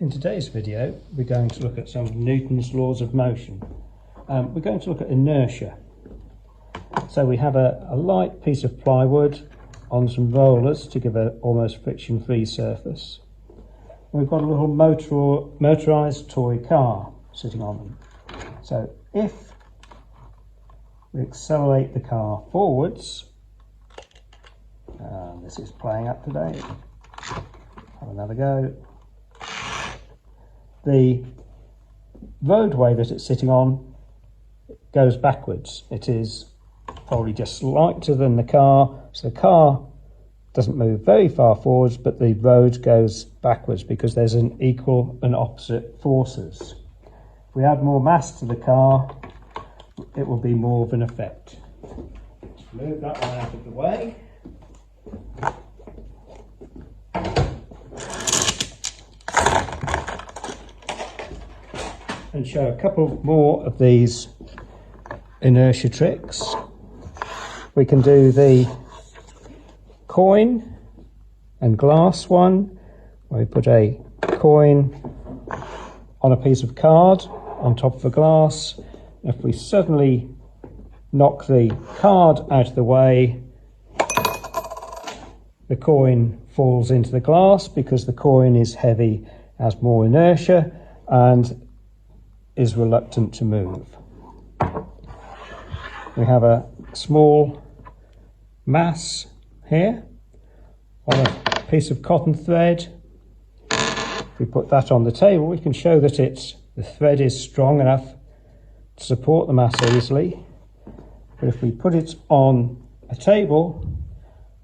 In today's video, we're going to look at some of Newton's laws of motion. We're going to look at inertia. So we have a light piece of plywood on some rollers to give an almost friction-free surface. We've got a little motorised toy car sitting on them. So if we accelerate the car forwards, this is playing up today, have another go. The roadway that it's sitting on goes backwards. It is probably just lighter than the car, so the car doesn't move very far forwards, but the road goes backwards because there's an equal and opposite forces. If we add more mass to the car, it will be more of an effect. Let's move that one out of the way. And show a couple more of these inertia tricks. We can do the coin and glass one, where we put a coin on a piece of card on top of a glass. If we suddenly knock the card out of the way, the coin falls into the glass because the coin is heavy, has more inertia, and is reluctant to move. We have a small mass here on a piece of cotton thread. If we put that on the table, we can show that the thread is strong enough to support the mass easily. But if we put it on a table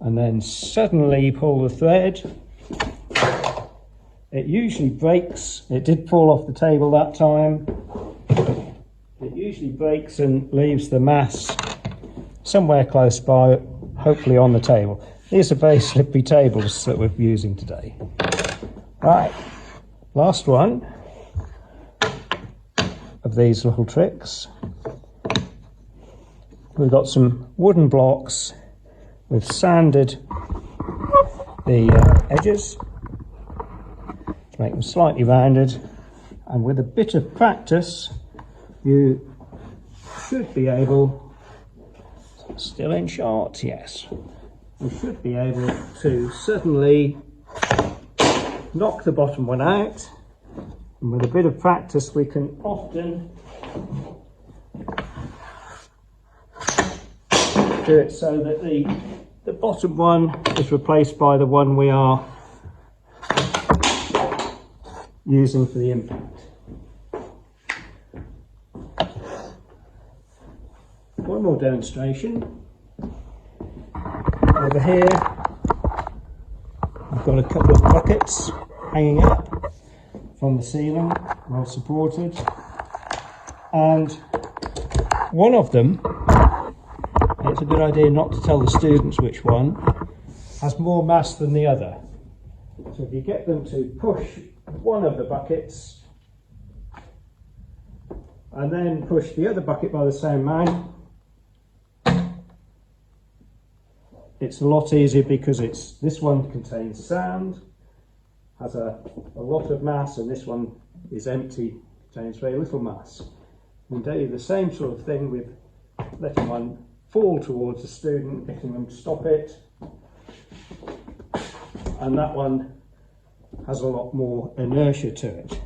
and then suddenly pull the thread, it usually breaks. It did fall off the table that time. It usually breaks and leaves the mass somewhere close by, hopefully on the table. These are very slippery tables that we're using today. Right, last one of these little tricks. We've got some wooden blocks. We've sanded the edges to make them slightly rounded, and with a bit of practice you should be able, still in shorts, yes, you should be able to suddenly knock the bottom one out, and with a bit of practice we can often do it so that the bottom one is replaced by the one we are using for the impact. One more demonstration. Over here I've got a couple of buckets hanging up from the ceiling, well supported, and one of them, it's a good idea not to tell the students which one, has more mass than the other. So if you get them to push one of the buckets and then push the other bucket by the same amount, it's a lot easier because this one contains sand, has a lot of mass, and this one is empty, contains very little mass. You can do the same sort of thing with letting one fall towards the student, getting them to stop it, and that one has a lot more inertia to it.